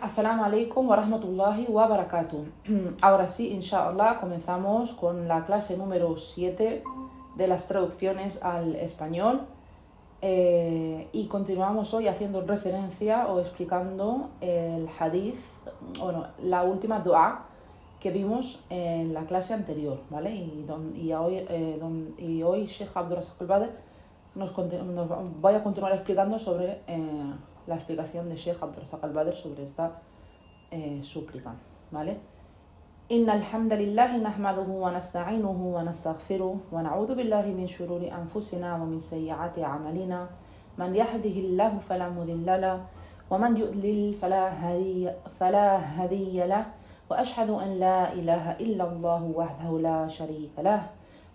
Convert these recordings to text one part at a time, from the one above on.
Assalamu alaikum wa rahmatullahi wa barakatuh. Ahora sí, inshallah, comenzamos con la clase número 7 de las traducciones al español y continuamos hoy haciendo referencia o explicando el hadith, la última dua que vimos en la clase anterior, ¿vale? Y hoy Sheikh Abdul Razak al-Badr nos voy a continuar explicando sobre la explicación de Sheikh Abdul Razak al-Badr sobre esta súplica, ¿vale? Inna alhamdulillahi nahmaduhu wa nasta'inuhu wa nastaghfiruh wa na'udhu billahi min shururi anfusina wa min sayyiati a'malina man yahdihillahu fala mudilla lahu wa man yudlil fala hadiya lahu wa ashhadu an la ilaha illa Allah wahdahu la sharika lahu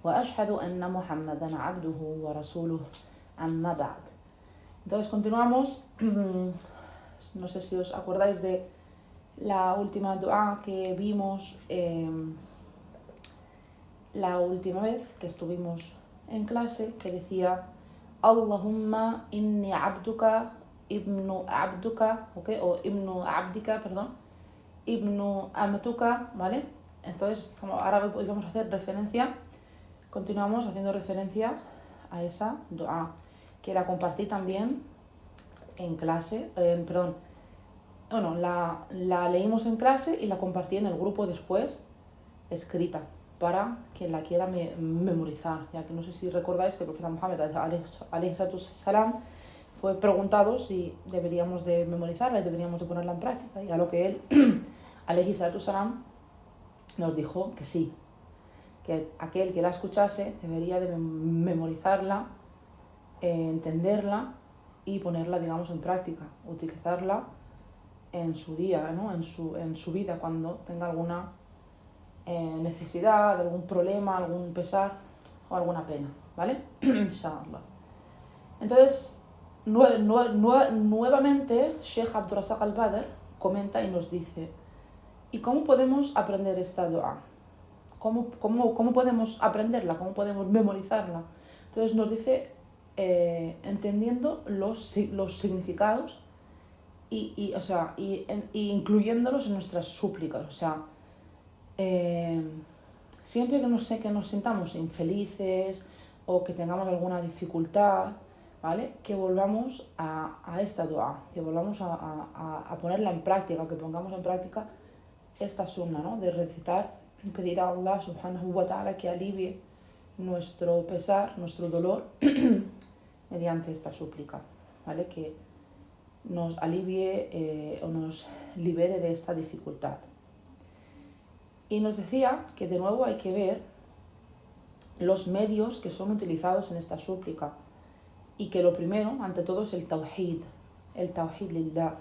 wa ashhadu anna Muhammadan abduhu wa rasuluh amma ba'd. Entonces continuamos. No sé si os acordáis de la última dua que vimos la última vez que estuvimos en clase, que decía Allahumma inni abduka ibnu abduka, ¿okay? O ibnu abdika, perdón, ibnu amatuka, ¿vale? Entonces ahora hoy vamos a hacer referencia, continuamos haciendo referencia a esa dua, que la compartí también en clase, la leímos en clase y la compartí en el grupo después, escrita, para quien la quiera memorizar, ya que no sé si recordáis que el profeta Muhammad alayhi salam fue preguntado si deberíamos de memorizarla y deberíamos de ponerla en práctica, y a lo que él, alayhi salam, nos dijo que sí, que aquel que la escuchase debería de memorizarla, entenderla y ponerla, digamos, en práctica, utilizarla en su día, ¿no? en su vida, cuando tenga alguna necesidad, algún problema, algún pesar o alguna pena, ¿vale? Inshallah. Entonces, nuevamente, Sheikh Abdul Razak al-Badr comenta y nos dice: ¿y cómo podemos aprender esta dua? ¿Cómo podemos aprenderla? ¿Cómo podemos memorizarla? Entonces nos dice, entendiendo los significados y incluyéndolos en nuestras súplicas. O sea, siempre que nos sintamos infelices o que tengamos alguna dificultad, ¿vale? Que volvamos a esta dua, que volvamos a ponerla en práctica, que pongamos en práctica esta sunna, ¿no? De recitar y pedir a Allah subhanahu wa ta'ala que alivie nuestro pesar, nuestro dolor mediante esta súplica, ¿vale? Que nos alivie o nos libere de esta dificultad. Y nos decía que de nuevo hay que ver los medios que son utilizados en esta súplica, y que lo primero, ante todo, es el tawhid lillah,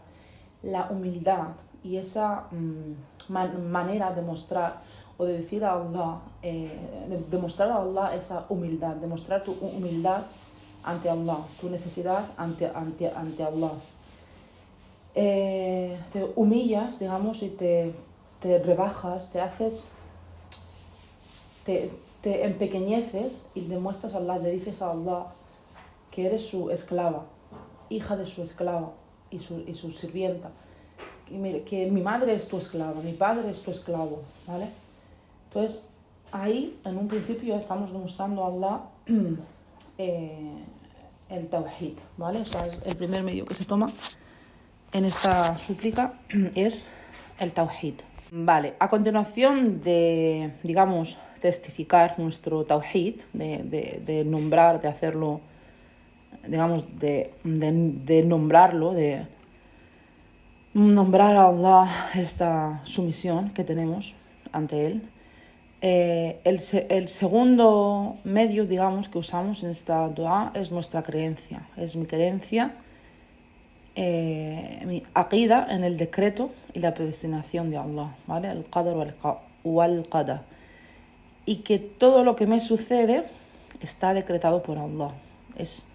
la humildad, y esa manera de mostrar o de decir a Allah, demostrar a Allah esa humildad, demostrar tu humildad ante Allah, tu necesidad ante Allah. Te humillas, digamos, y te rebajas, te empequeñeces y demuestras a Allah, le dices a Allah que eres su esclava, hija de su esclava y su sirvienta, que mi madre es tu esclava, mi padre es tu esclavo, ¿vale? Entonces, ahí, en un principio, estamos demostrando a Allah el tawhid, ¿vale? O sea, es el primer medio que se toma en esta súplica, es el tawhid. Vale, a continuación de, digamos, testificar nuestro tawhid, de nombrar, de hacerlo, digamos, de nombrarlo, de nombrar a Allah esta sumisión que tenemos ante Él, el segundo medio, digamos, que usamos en esta dua es nuestra creencia, es mi creencia, mi aqida en el decreto y la predestinación de Allah, ¿vale? El qadar wal qadar, y que todo lo que me sucede está decretado por Allah. Es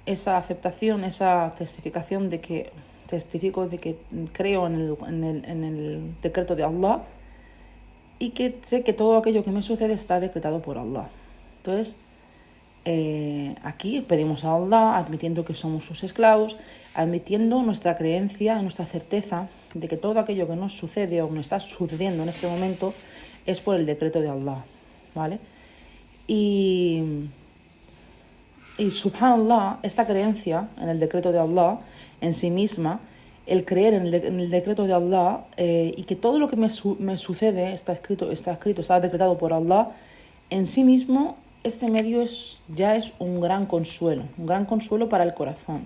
esa aceptación, esa testificación de que creo en el decreto de Allah, y que sé que todo aquello que me sucede está decretado por Allah. Entonces, aquí pedimos a Allah, admitiendo que somos sus esclavos, admitiendo nuestra creencia, nuestra certeza de que todo aquello que nos sucede o nos está sucediendo en este momento es por el decreto de Allah, ¿vale? Y subhanallah, esta creencia en el decreto de Allah en sí misma, el creer en el decreto de Allah y que todo lo que me sucede está decretado por Allah, en sí mismo este medio ya es un gran consuelo para el corazón.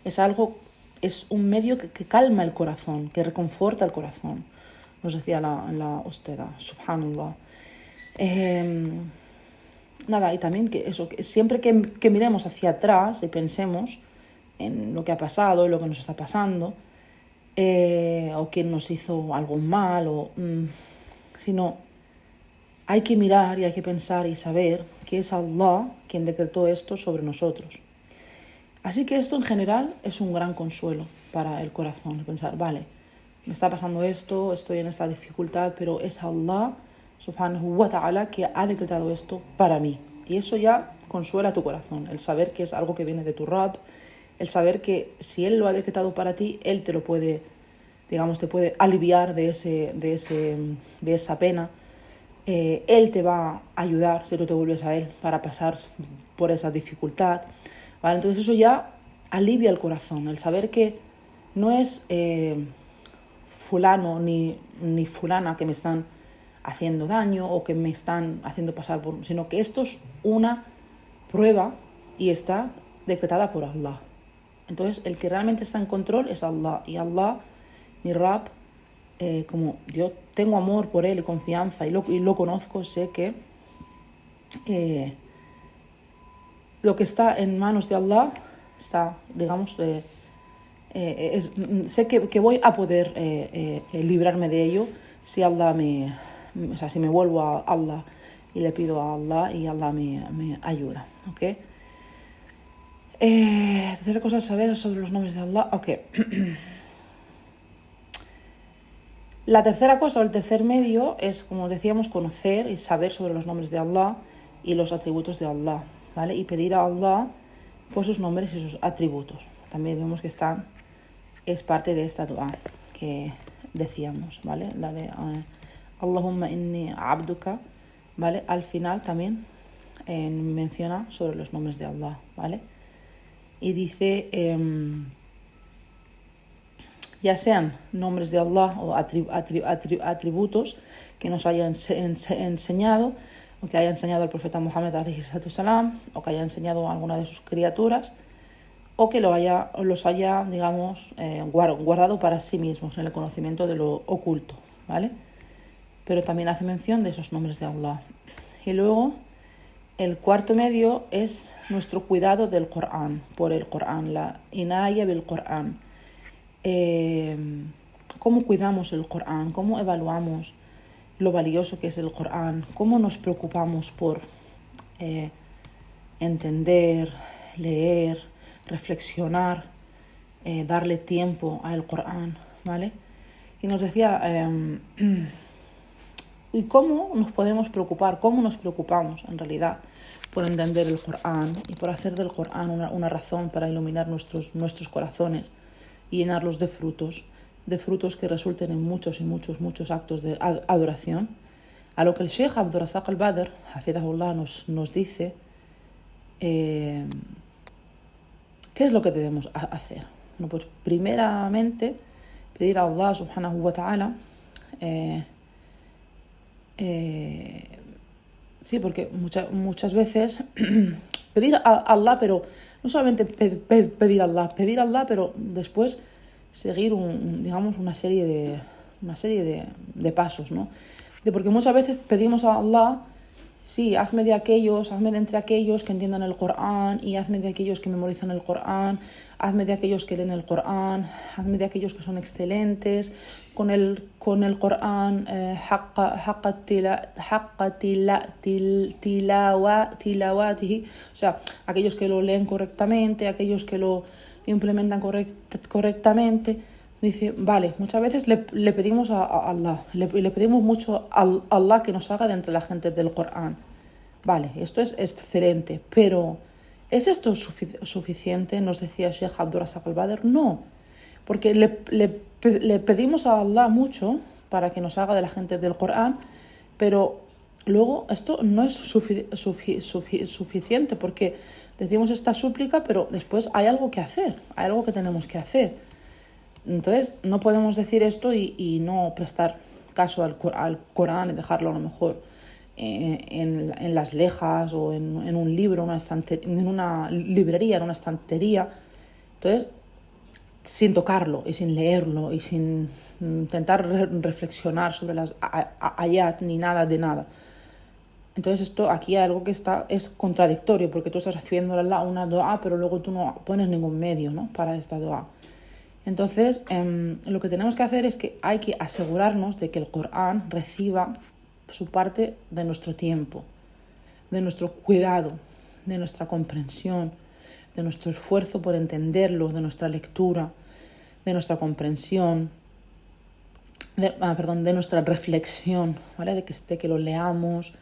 Es un medio que calma el corazón, que reconforta el corazón, nos decía la hostera, subhanallah. Y también que siempre que miremos hacia atrás y pensemos en lo que ha pasado, lo que nos está pasando, o quién nos hizo algo mal, sino hay que mirar y hay que pensar y saber que es Allah quien decretó esto sobre nosotros. Así que esto en general es un gran consuelo para el corazón, pensar, vale, me está pasando esto, estoy en esta dificultad, pero es Allah subhanahu wa ta'ala que ha decretado esto para mí. Y eso ya consuela tu corazón, el saber que es algo que viene de tu Rabb, el saber que si Él lo ha decretado para ti, Él te lo puede, te puede aliviar de esa pena. Él te va a ayudar si tú te vuelves a Él para pasar por esa dificultad, ¿vale? Entonces eso ya alivia el corazón, el saber que no es fulano ni fulana que me están haciendo daño o que me están haciendo pasar por, sino que esto es una prueba y está decretada por Allah. Entonces el que realmente está en control es Allah, y Allah, mi Rabb, como yo tengo amor por él y confianza y lo conozco, sé que lo que está en manos de Allah está, sé que voy a poder librarme de ello si Allah si me vuelvo a Allah y le pido a Allah y Allah me ayuda, ¿ok? Tercera cosa, saber sobre los nombres de Allah, ok. La tercera cosa o el tercer medio es, como decíamos, conocer y saber sobre los nombres de Allah y los atributos de Allah, ¿vale? Y pedir a Allah por sus nombres y sus atributos. También vemos que es parte de esta dua que decíamos, ¿vale? La de Allahumma inni abduka, ¿vale? Al final también menciona sobre los nombres de Allah, ¿vale? Y dice, ya sean nombres de Allah o atributos que nos haya enseñado, o que haya enseñado el profeta Muhammad alayhi salatu salam, o que haya enseñado a alguna de sus criaturas, o que los haya, guardado para sí mismos en el conocimiento de lo oculto, ¿vale? Pero también hace mención de esos nombres de Allah. Y luego, el cuarto medio es nuestro cuidado del Corán, por el Corán, la inaya bil Corán. Cómo cuidamos el Corán, cómo evaluamos lo valioso que es el Corán, cómo nos preocupamos por entender, leer, reflexionar, darle tiempo al Corán, ¿vale? Y nos decía, ¿y cómo nos podemos preocupar? ¿Cómo nos preocupamos en realidad por entender el Corán y por hacer del Corán una razón para iluminar nuestros corazones y llenarlos de frutos que resulten en muchos y muchos actos de adoración? A lo que el Sheikh Abdul Razak al-Badr, hafidahullah, nos dice, ¿qué es lo que debemos hacer? Bueno, pues primeramente pedir a Allah subhanahu wa ta'ala, sí, porque muchas veces pedir a Allah, pero no solamente pedir a Allah, pero después seguir una serie de pasos, ¿no? Porque muchas veces pedimos a Allah, sí, hazme de entre aquellos que entiendan el Corán, y hazme de aquellos que memorizan el Corán, hazme de aquellos que leen el Corán, hazme de aquellos que son excelentes con el Corán, tilawatihi, o sea, aquellos que lo leen correctamente, aquellos que lo implementan correctamente. Dice, vale, muchas veces le pedimos a Allah, le pedimos mucho a Allah que nos haga de entre la gente del Corán. Vale, esto es excelente, pero ¿es esto suficiente? Nos decía Sheikh Abdul Razak al-Badr. No, Porque le pedimos a Allah mucho para que nos haga de la gente del Corán, pero luego esto no es suficiente, porque decimos esta súplica, pero después hay algo que hacer, hay algo que tenemos que hacer. Entonces no podemos decir esto y no prestar caso al Corán y dejarlo a lo mejor en las lejas o en un libro, en una librería, en una estantería. Entonces, sin tocarlo y sin leerlo y sin intentar reflexionar sobre las ayat ni nada de nada. Entonces esto aquí hay algo que es contradictorio, porque tú estás haciendo una dua, pero luego tú no pones ningún medio, ¿no?, para esta dua. Entonces lo que tenemos que hacer es que hay que asegurarnos de que el Corán reciba su parte de nuestro tiempo, de nuestro cuidado, de nuestra comprensión, de nuestro esfuerzo por entenderlo, de nuestra lectura, de nuestra comprensión, de nuestra reflexión, ¿vale? De que lo leamos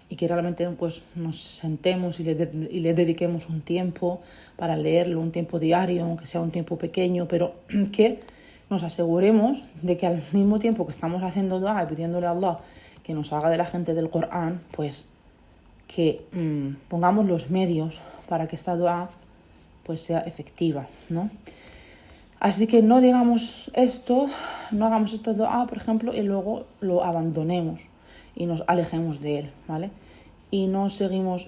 y que realmente pues, nos sentemos y le dediquemos un tiempo para leerlo, un tiempo diario, aunque sea un tiempo pequeño, pero que nos aseguremos de que al mismo tiempo que estamos haciendo dua y pidiéndole a Allah que nos haga de la gente del Corán, pues que pongamos los medios para que esta dua pues sea efectiva, ¿no? Así que no digamos esto, no hagamos esta dua, por ejemplo, y luego lo abandonemos y nos alejemos de él, ¿vale? Y no seguimos,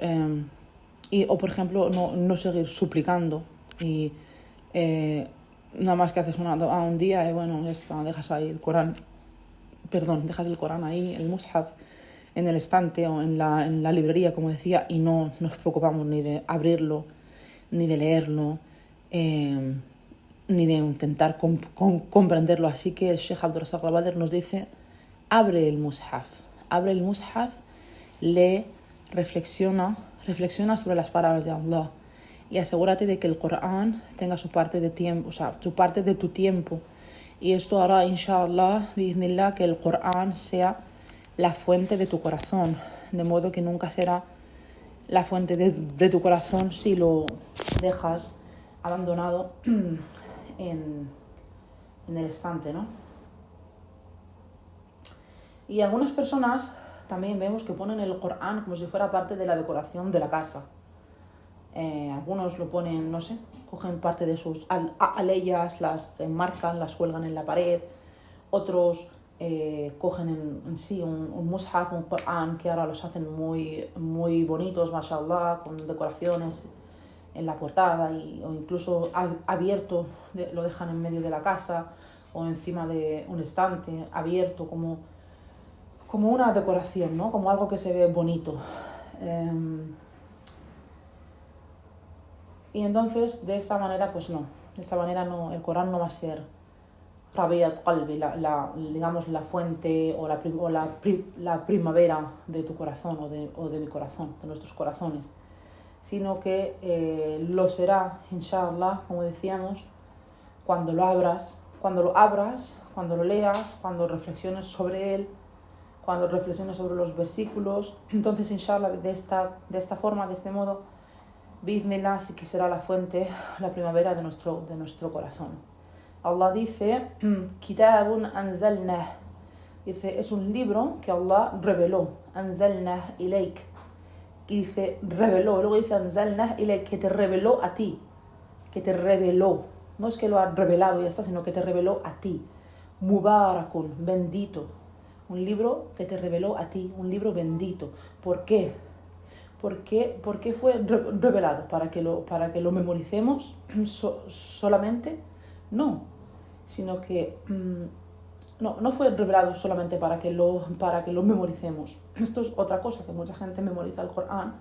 o por ejemplo, no seguir suplicando y nada más que haces una dua un día y bueno, dejas ahí el Corán, dejas el Corán ahí, el mushaf, en el estante o en la librería, como decía, y no nos preocupamos ni de abrirlo, ni de leerlo, ni de intentar comprenderlo. Así que el Sheikh Abdul Razak Al-Badr nos dice: abre el mushaf, lee, reflexiona sobre las palabras de Allah y asegúrate de que el Corán tenga su parte de tiempo, o sea, su parte de tu tiempo. Y esto hará, inshallah, bi'idhnillah, que el Corán sea la fuente de tu corazón, de modo que nunca será la fuente de tu corazón si lo dejas abandonado en el estante, ¿no? Y algunas personas también vemos que ponen el Corán como si fuera parte de la decoración de la casa. Algunos lo ponen, no sé, cogen parte de sus aleyas, las enmarcan, las cuelgan en la pared. Otros cogen en sí un mushaf, un Corán, que ahora los hacen muy, muy bonitos, mashallah, con decoraciones en la portada o incluso abierto, lo dejan en medio de la casa o encima de un estante, abierto como una decoración, ¿no? Como algo que se ve bonito. Y entonces, de esta manera, pues no. De esta manera no, el Corán no va a ser Rabiat Qalbi, digamos la fuente o la primavera de tu corazón o de mi corazón, de nuestros corazones. Sino que lo será, inshallah, como decíamos, cuando lo abras, cuando lo leas, cuando reflexiones sobre él, cuando reflexiones sobre los versículos. Entonces, inshallah, de esta forma, de este modo, bi'idhnillah, sí que será la fuente, la primavera de nuestro corazón. Allah dice: Kitabun anzalnah, dice, es un libro que Allah reveló, anzalnah ilayk, y dice reveló, luego dice anzalnah ilayk, que te reveló a ti, que te reveló, no es que lo ha revelado y ya está, sino que te reveló a ti. Mubarakun, bendito, un libro que te reveló a ti, un libro bendito. ¿Por qué? ¿Por qué fue revelado? ¿Para que lo memoricemos solamente? No, sino que no fue revelado solamente para que lo memoricemos. Esto es otra cosa, que mucha gente memoriza el Corán,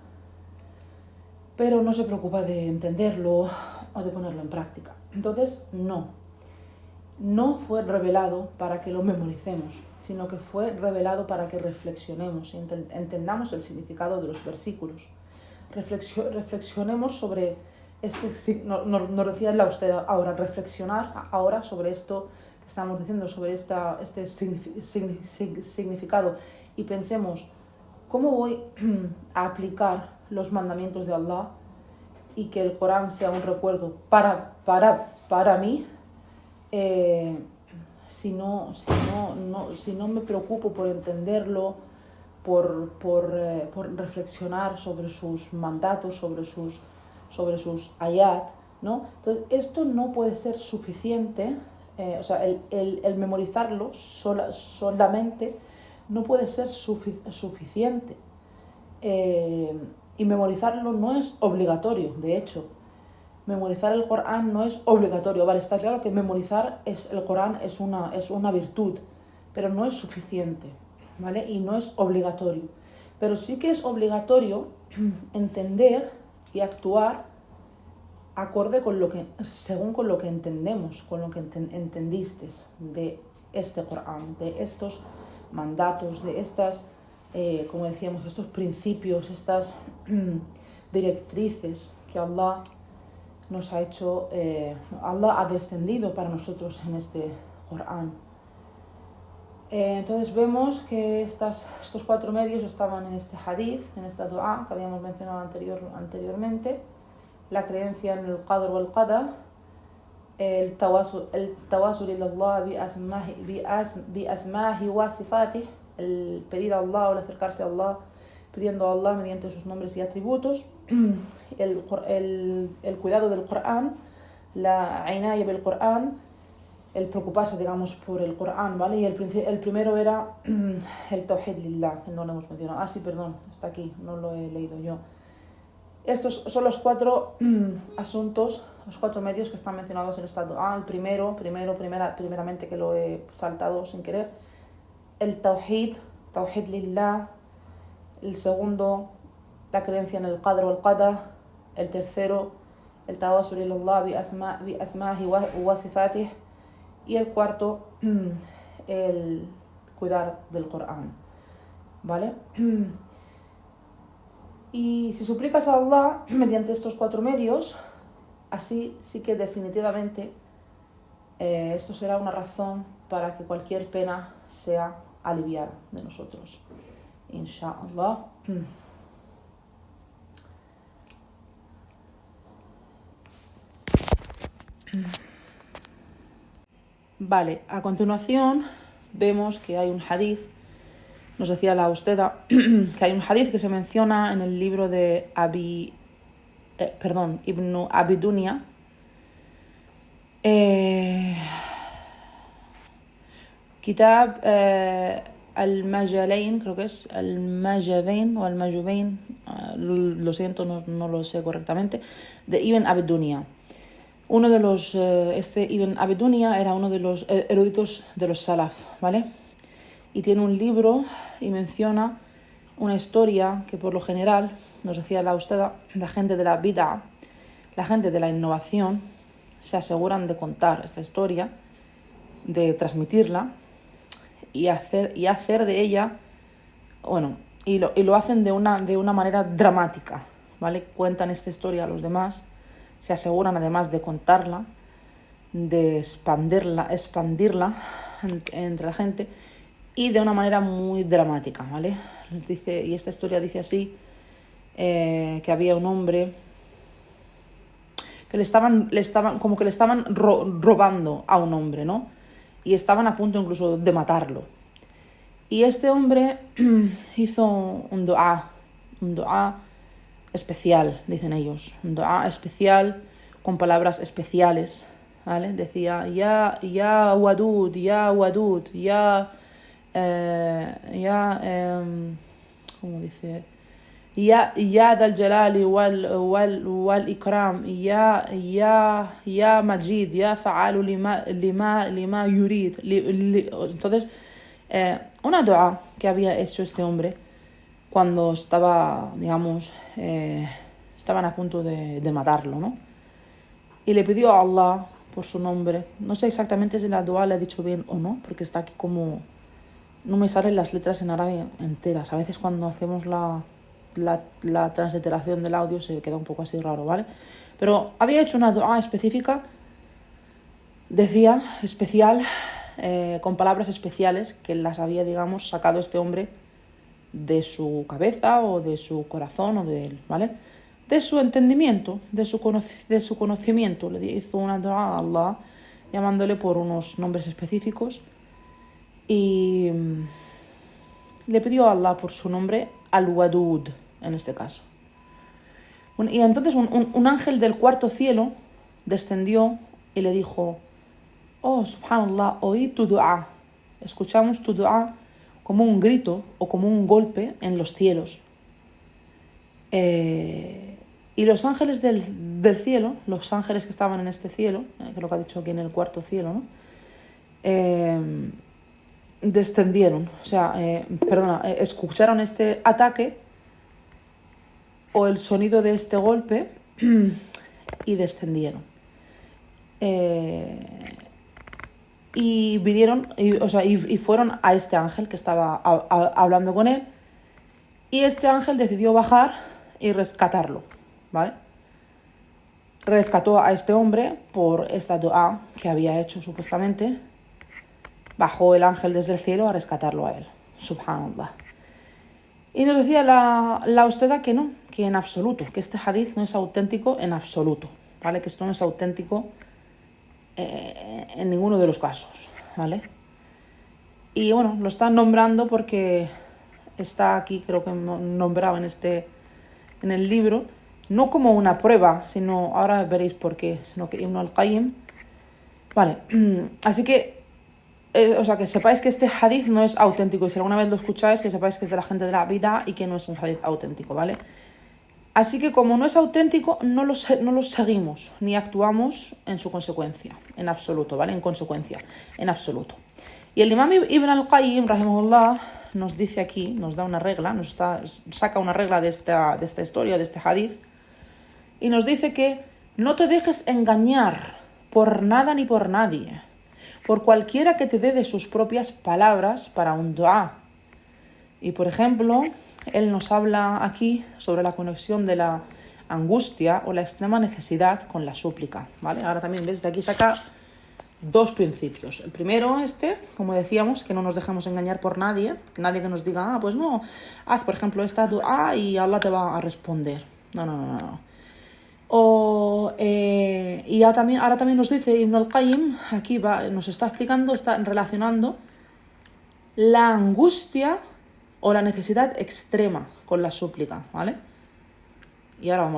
pero no se preocupa de entenderlo o de ponerlo en práctica. Entonces, no fue revelado para que lo memoricemos, sino que fue revelado para que reflexionemos y entendamos el significado de los versículos. Reflexionemos sobre nos decía usted ahora, reflexionar ahora sobre esto que estamos diciendo, sobre este significado, y pensemos: ¿cómo voy a aplicar los mandamientos de Allah y que el Corán sea un recuerdo para mí si no me preocupo por entenderlo, por reflexionar sobre sus mandatos, sobre sus ayat, ¿no? Entonces, esto no puede ser suficiente, el memorizarlo solamente no puede ser suficiente. Y memorizarlo no es obligatorio, de hecho. Memorizar el Corán no es obligatorio. Vale, está claro que memorizar el Corán es una virtud, pero no es suficiente, ¿vale? Y no es obligatorio. Pero sí que es obligatorio entender y actuar acorde según con lo que entendemos, con lo que entendiste de este Corán, de estos mandatos, de estas, como decíamos, estos principios, estas directrices que Allah nos ha hecho, Allah ha descendido para nosotros en este Corán. Entonces vemos que estos 4 medios estaban en este hadith, en esta dua que habíamos mencionado anteriormente: la creencia en el qadr wal qadar, el tawasul ila Allah bi asmahi wa sifatih, el pedir a Allah o el acercarse a Allah pidiendo a Allah mediante sus nombres y atributos, el cuidado del Corán, la inaya bil Corán, el preocuparse, digamos, por el Corán, ¿vale? Y el primero era el Tawhid Lillah, que no lo hemos mencionado. Sí, perdón, está aquí, no lo he leído yo. Estos son los 4 asuntos, los 4 medios que están mencionados en esta dua. El primeramente, que lo he saltado sin querer, el Tawhid Lillah. El segundo, la creencia en el Qadr o el Qadar. El tercero, el Tawasul ila Allah bi asmahi wa sifatih. Y el cuarto, el cuidar del Corán, ¿vale? Y si suplicas a Allah mediante estos 4 medios, así sí que definitivamente esto será una razón para que cualquier pena sea aliviada de nosotros. Inshallah. Vale, a continuación vemos que hay un hadith, nos decía la Usteda, que hay un hadith que se menciona en el libro de Ibn Abi Dunya, Kitab al-Majalain, creo que es al-Majabain o al-Majubain, lo siento, no lo sé correctamente, de Ibn Abi Dunya. Uno de los, Ibn Abi Dunya era uno de los eruditos de los Salaf, ¿vale? Y tiene un libro y menciona una historia que por lo general, nos decía la Usteda, la gente de la bid'a, la gente de la innovación, se aseguran de contar esta historia, de transmitirla y hacer de ella, bueno, y lo hacen de una manera dramática, ¿vale? Cuentan esta historia a los demás, se aseguran además de contarla, de expandirla entre la gente, y de una manera muy dramática, ¿vale? Y esta historia dice así, que había un hombre que le estaban robando a un hombre, ¿no? Y estaban a punto incluso de matarlo. Y este hombre hizo un dua especial, dicen ellos, un dua especial con palabras especiales, ¿vale? Decía ya wadud, ¿cómo dice? Ya dal jalali wal ikram, ya majid, ya fa'alu lima yurid. Entonces, una dua que había hecho este hombre cuando estaba, digamos, estaban a punto de matarlo, ¿no? Y le pidió a Allah por su nombre. No sé exactamente si la dua le he dicho bien o no, porque está aquí como... No me salen las letras en árabe enteras. A veces cuando hacemos la transliteración del audio se queda un poco así raro, ¿vale? Pero había hecho una dua específica, decía, especial, con palabras especiales que las había, digamos, sacado este hombre de su cabeza o de su corazón o de él, ¿vale? De su entendimiento, de su conocimiento. Le hizo una dua a Allah llamándole por unos nombres específicos y le pidió a Allah por su nombre Al-Wadud, en este caso. Y entonces un ángel del cuarto cielo descendió y le dijo: oh, subhanallah, oí tu dua. Escuchamos tu dua como un grito o como un golpe en los cielos. Y los ángeles del cielo, los ángeles que estaban en este cielo, que es lo que ha dicho aquí en el cuarto cielo, ¿no? Descendieron, escucharon este ataque o el sonido de este golpe y descendieron. Y vinieron, y fueron a este ángel que estaba hablando con él, y este ángel decidió bajar y rescatarlo, ¿vale? Rescató a este hombre por esta dua que había hecho supuestamente. Bajó el ángel desde el cielo a rescatarlo a él, subhanallah. Y nos decía la hosteda que no, que en absoluto, que este hadith no es auténtico en absoluto, ¿vale? Que esto no es auténtico en ninguno de los casos, ¿vale? Y bueno, lo están nombrando porque está aquí, creo que nombrado en el libro, no como una prueba, sino, ahora veréis por qué, sino que Ibn al-Qayyim, vale, así que, que sepáis que este hadith no es auténtico, y si alguna vez lo escucháis, que sepáis que es de la gente de la vida y que no es un hadith auténtico, ¿vale? Así que como no es auténtico, no lo seguimos, ni actuamos en su consecuencia, en absoluto, ¿vale? En consecuencia, en absoluto. Y el imam Ibn al-Qayyim, rahimahullah, nos dice aquí, nos da una regla, saca una regla de esta historia, de este hadith, y nos dice que no te dejes engañar por nada ni por nadie, por cualquiera que te dé de sus propias palabras para un dua. Y por ejemplo, él nos habla aquí sobre la conexión de la angustia o la extrema necesidad con la súplica, ¿vale? Ahora también ves, de aquí saca dos principios. El primero, como decíamos, que no nos dejemos engañar por nadie que nos diga, pues no, haz por ejemplo esta dua y Allah te va a responder. No. Y ahora también nos dice Ibn al-Qayyim, aquí nos está explicando, está relacionando la angustia o la necesidad extrema con la súplica, ¿vale? Y ahora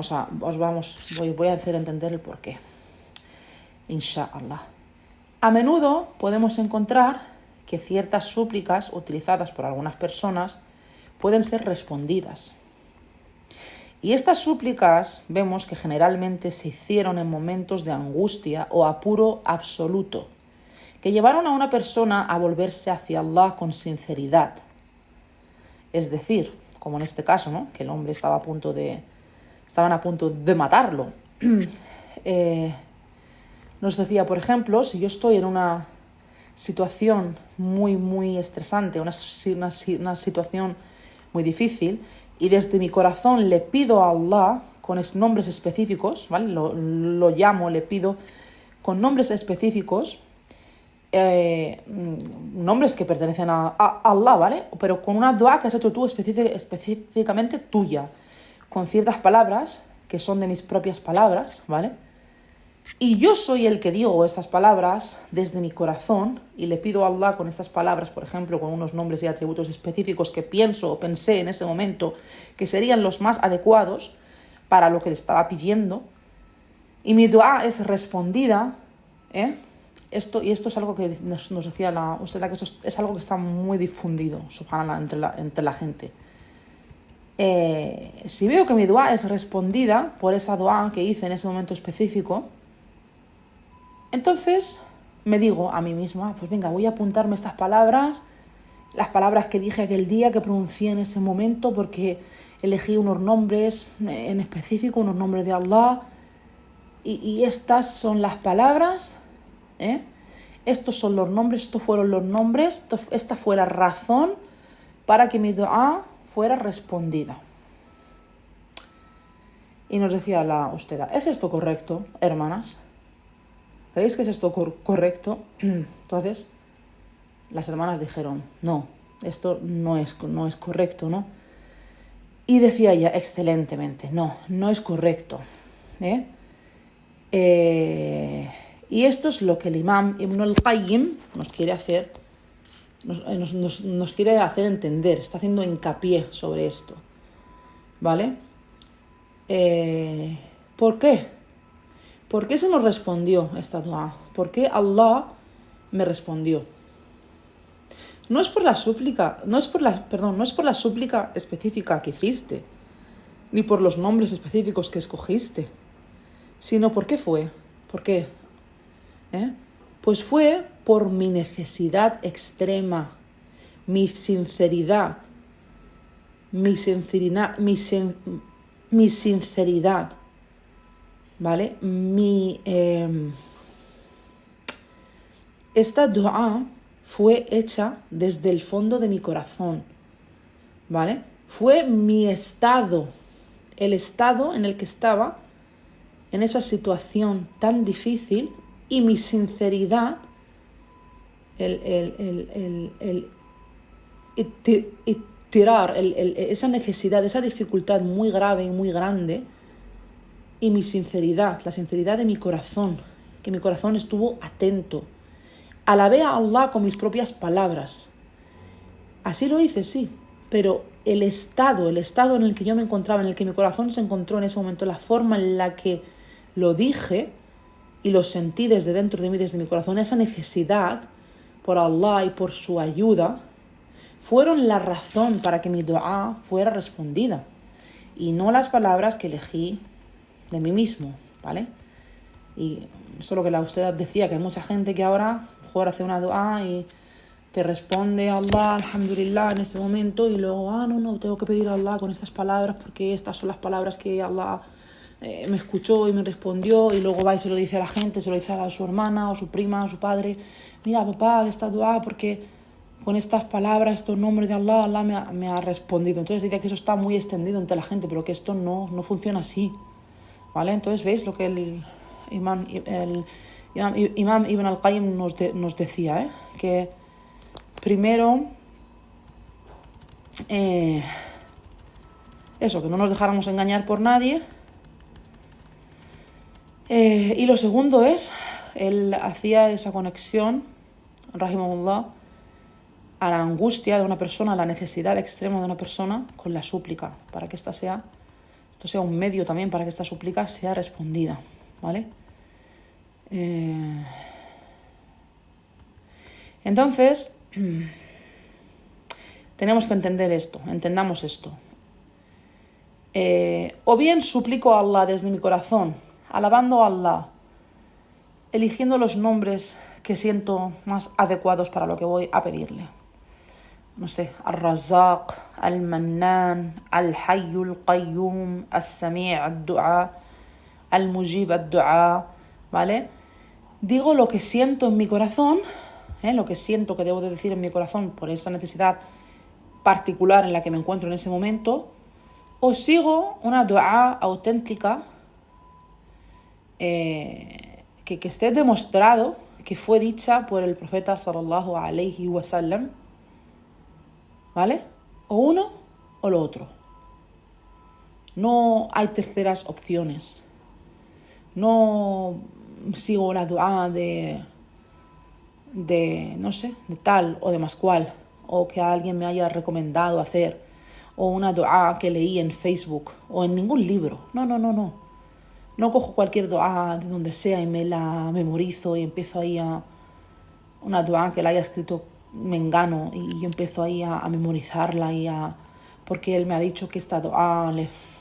voy a hacer entender el porqué. Insha'Allah. A menudo podemos encontrar que ciertas súplicas utilizadas por algunas personas pueden ser respondidas. Y estas súplicas vemos que generalmente se hicieron en momentos de angustia o apuro absoluto, que llevaron a una persona a volverse hacia Allah con sinceridad. Es decir, como en este caso, ¿no? Que el hombre estaban a punto de matarlo. Nos decía, por ejemplo, si yo estoy en una situación muy, muy estresante, una situación muy difícil, y desde mi corazón le pido a Allah con nombres específicos, ¿vale? Lo llamo, le pido con nombres específicos, nombres que pertenecen a Allah, ¿vale? Pero con una dua que has hecho tú específicamente tuya, con ciertas palabras que son de mis propias palabras, ¿vale? Y yo soy el que digo estas palabras desde mi corazón y le pido a Allah con estas palabras, por ejemplo, con unos nombres y atributos específicos que pienso o pensé en ese momento que serían los más adecuados para lo que le estaba pidiendo. Y mi dua es respondida, Esto es algo que nos decía usted, que eso es algo que está muy difundido, subhanallah, entre la gente. Si veo que mi dua es respondida por esa dua que hice en ese momento específico, entonces me digo a mí misma, pues venga, voy a apuntarme estas palabras, las palabras que dije aquel día, que pronuncié en ese momento, porque elegí unos nombres en específico, unos nombres de Allah, y estas son las palabras, estos son los nombres, estos fueron los nombres, esta fue la razón para que mi dua fuera respondida. Y nos decía la hosteda, ¿es esto correcto, hermanas? ¿Creéis que es esto correcto? Entonces, las hermanas dijeron, no, esto no es correcto, ¿no? Y decía ella, excelentemente, no es correcto. Y esto es lo que el imam Ibn al-Qayyim nos quiere hacer entender, está haciendo hincapié sobre esto, ¿vale? ¿Por qué? ¿Por qué se nos respondió esta dua? ¿Por qué Allah me respondió? No es por la súplica específica que hiciste, ni por los nombres específicos que escogiste, sino ¿por qué fue? ¿Por qué? Pues fue por mi necesidad extrema, mi sinceridad, ¿vale? Esta dua fue hecha desde el fondo de mi corazón, ¿vale? Fue mi estado, el estado en el que estaba en esa situación tan difícil, y mi sinceridad, esa necesidad, esa dificultad muy grave y muy grande, y mi sinceridad, la sinceridad de mi corazón, que mi corazón estuvo atento. Alabé a Allah con mis propias palabras. Así lo hice, sí, pero el estado en el que yo me encontraba, en el que mi corazón se encontró en ese momento, la forma en la que lo dije y lo sentí desde dentro de mí, desde mi corazón, esa necesidad por Allah y por su ayuda, fueron la razón para que mi dua fuera respondida, y no las palabras que elegí de mí mismo, ¿vale? Y eso es lo que usted decía, que hay mucha gente que ahora mejor hace una dua y te responde Allah, alhamdulillah, en ese momento, y luego, no, tengo que pedir a Allah con estas palabras porque estas son las palabras que Allah me escuchó y me respondió, y luego va y se lo dice a la gente, se lo dice a su hermana o su prima o su padre: mira, papá, de esta dua, porque con estas palabras, estos nombres de Allah, Allah me ha respondido. Entonces diría que eso está muy extendido entre la gente, pero que esto no funciona así, ¿vale? Entonces, ¿veis lo que el imam Ibn al-Qayyim nos decía? Que primero, eso, que no nos dejáramos engañar por nadie. Y lo segundo es, él hacía esa conexión, rahimahullah, a la angustia de una persona, a la necesidad extrema de una persona, con la súplica, para que esto sea un medio también para que esta súplica sea respondida, ¿vale? Entonces, tenemos que entendamos esto. O bien suplico a Allah desde mi corazón, alabando a Allah, eligiendo los nombres que siento más adecuados para lo que voy a pedirle. No sé, Al-Razzaq, Al-Mannan, Al-Hayyu Al-Qayyum, Al-Sami' Al-Du'a, Al-Mujib Al-Du'a, ¿vale? Digo lo que siento en mi corazón, lo que siento que debo de decir en mi corazón por esa necesidad particular en la que me encuentro en ese momento, o sigo una du'a auténtica que esté demostrado que fue dicha por el profeta sallallahu alayhi wa sallam, ¿vale? O uno o lo otro. No hay terceras opciones. No sigo la du'a de no sé, de tal o de más cual, o que alguien me haya recomendado hacer, o una du'a que leí en Facebook o en ningún libro. No. No cojo cualquier du'a de donde sea y me la memorizo y empiezo ahí a una du'a que la haya escrito mengano, y yo empiezo ahí a memorizarla porque él me ha dicho que esta du'a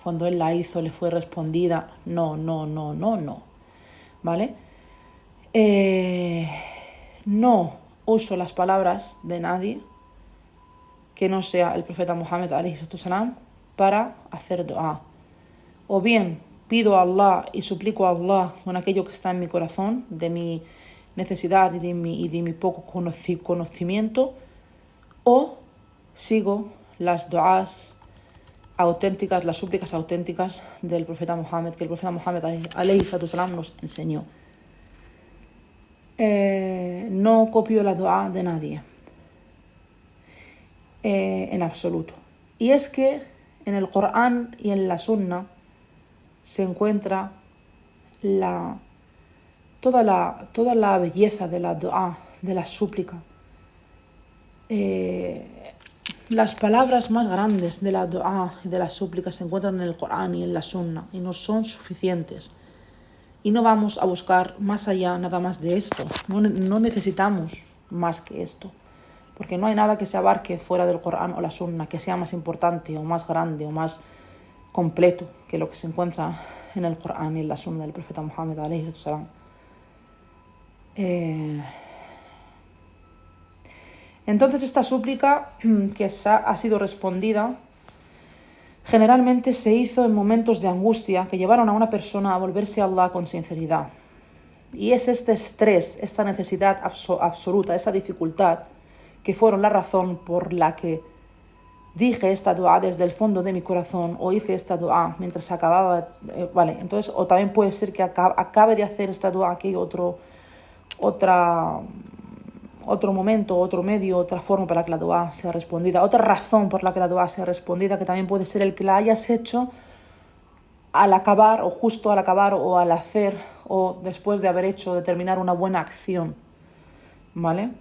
cuando él la hizo le fue respondida. No, ¿vale? No uso las palabras de nadie que no sea el profeta Muhammad alayhi salam para hacer du'a. O bien pido a Allah y suplico a Allah con aquello que está en mi corazón, de mi necesidad y de mi poco conocimiento, o sigo las du'as auténticas, las súplicas auténticas del profeta Muhammad, que el profeta Muhammad alayhi salam nos enseñó. No copio la du'a de nadie, en absoluto. Y es que en el Corán y en la Sunna se encuentra la toda la belleza de la dua, de la súplica. Las palabras más grandes de la dua y de la súplica se encuentran en el Corán y en la Sunna y no son suficientes. Y no vamos a buscar más allá nada más de esto. No necesitamos más que esto. Porque no hay nada que se abarque fuera del Corán o la Sunna que sea más importante o más grande o más completo que lo que se encuentra en el Corán y en la Sunna del profeta Muhammad alayhi salam. Entonces esta súplica que ha sido respondida generalmente se hizo en momentos de angustia que llevaron a una persona a volverse a Allah con sinceridad. Y es este estrés, esta necesidad absoluta, esa dificultad, que fueron la razón por la que dije esta dua desde el fondo de mi corazón o hice esta dua mientras acababa. Entonces, o también puede ser que acabe de hacer esta dua aquí otro momento, otro medio, otra forma para que la dua sea respondida, otra razón por la que la dua sea respondida, que también puede ser el que la hayas hecho al acabar o justo al acabar o al hacer o después de haber hecho, de terminar una buena acción, ¿vale?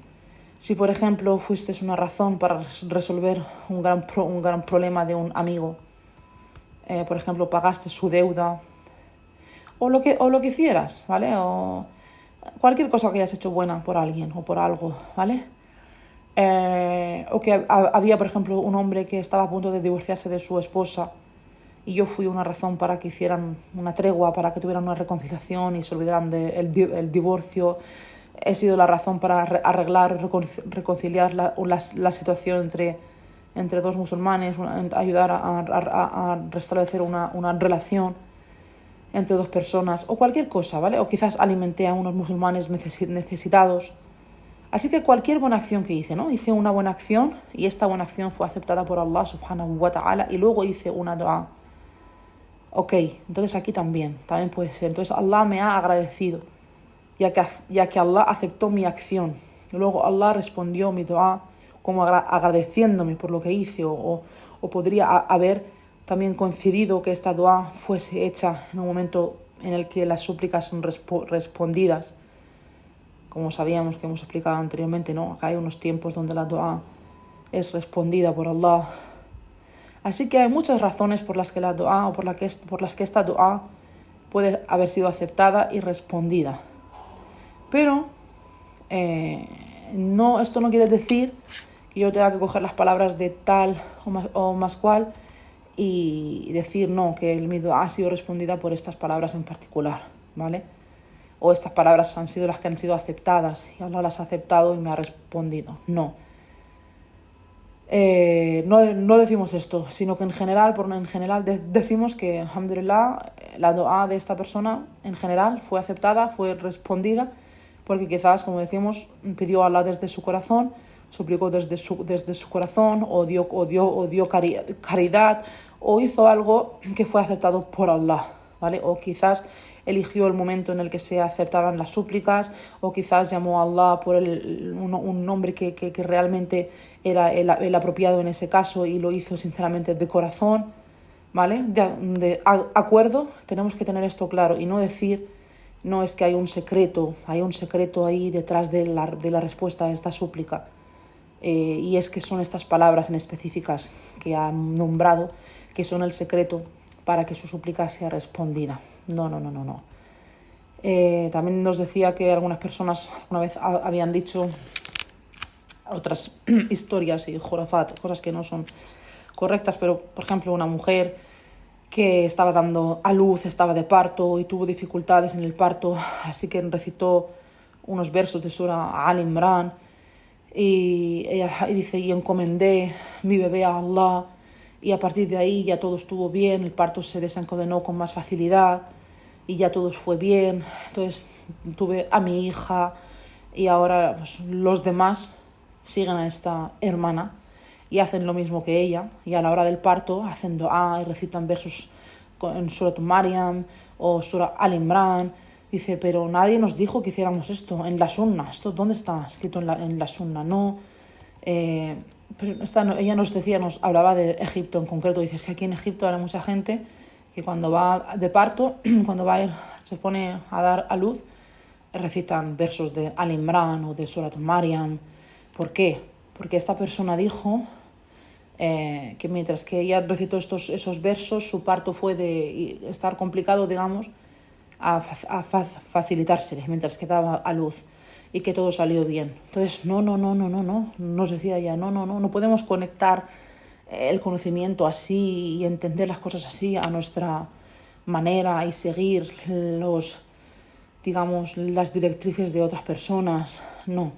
Si, por ejemplo, fuiste una razón para resolver un gran problema de un amigo, por ejemplo, pagaste su deuda o lo que hicieras, ¿vale? O cualquier cosa que hayas hecho buena por alguien o por algo, ¿vale? O que había, por ejemplo, un hombre que estaba a punto de divorciarse de su esposa y yo fui una razón para que hicieran una tregua, para que tuvieran una reconciliación y se olvidaran del divorcio. He sido la razón para arreglar, reconciliar la situación entre dos musulmanes, ayudar a restablecer una relación entre dos personas o cualquier cosa, ¿vale? O quizás alimenté a unos musulmanes necesitados. Así que cualquier buena acción que hice, ¿no? Hice una buena acción y esta buena acción fue aceptada por Allah subhanahu wa ta'ala y luego hice una dua. Ok, entonces aquí también puede ser. Entonces Allah me ha agradecido, ya que Allah aceptó mi acción. Luego Allah respondió mi dua como agradeciéndome por lo que hice o podría haber también concedido que esta dua fuese hecha en un momento en el que las súplicas son respondidas. Como sabíamos que hemos explicado anteriormente, ¿no? Acá hay unos tiempos donde la dua es respondida por Allah. Así que hay muchas razones por las que la dua o por las que esta dua puede haber sido aceptada y respondida. Pero esto no quiere decir que yo tenga que coger las palabras de tal o más cual y decir no, que mi dua ha sido respondida por estas palabras en particular, ¿vale? O estas palabras han sido las que han sido aceptadas y Allah las ha aceptado y me ha respondido. No decimos esto, sino que en general decimos que, alhamdulillah, la dua de esta persona en general fue aceptada, fue respondida, porque quizás, como decimos, pidió a Allah desde su corazón, suplicó desde su corazón, o dio caridad, o hizo algo que fue aceptado por Allah, ¿vale? O quizás eligió el momento en el que se aceptaban las súplicas, o quizás llamó a Allah por un nombre que realmente era el apropiado en ese caso y lo hizo sinceramente de corazón, ¿vale? De acuerdo, tenemos que tener esto claro y no decir, no es que hay un secreto ahí detrás de la respuesta a esta súplica. Y es que son estas palabras en específicas que han nombrado que son el secreto para que su súplica sea respondida. No. También nos decía que algunas personas una vez habían dicho otras historias y jorafat, cosas que no son correctas, pero por ejemplo una mujer que estaba dando a luz, estaba de parto y tuvo dificultades en el parto, así que recitó unos versos de Sura Al-Imran y dice, y encomendé mi bebé a Allah, y a partir de ahí ya todo estuvo bien, el parto se desencadenó con más facilidad y ya todo fue bien. Entonces tuve a mi hija y ahora pues, los demás siguen a esta hermana y hacen lo mismo que ella, y a la hora del parto hacen dua y recitan versos en Surat Maryam o Surat Al-Imran. Dice, pero nadie nos dijo que hiciéramos esto en la sunna. ¿Esto dónde está escrito en la sunna? No. Pero ella nos hablaba de Egipto en concreto. Dice que aquí en Egipto hay mucha gente que cuando va de parto, cuando se pone a dar a luz, recitan versos de Al-Imran o de Surat Maryam. ¿Por qué? Porque esta persona dijo que mientras que ella recitó esos versos, su parto fue de estar complicado, digamos, a facilitársele mientras que daba a luz y que todo salió bien. Entonces, no, nos decía ella, no podemos conectar el conocimiento así y entender las cosas así a nuestra manera y seguir las directrices de otras personas. No.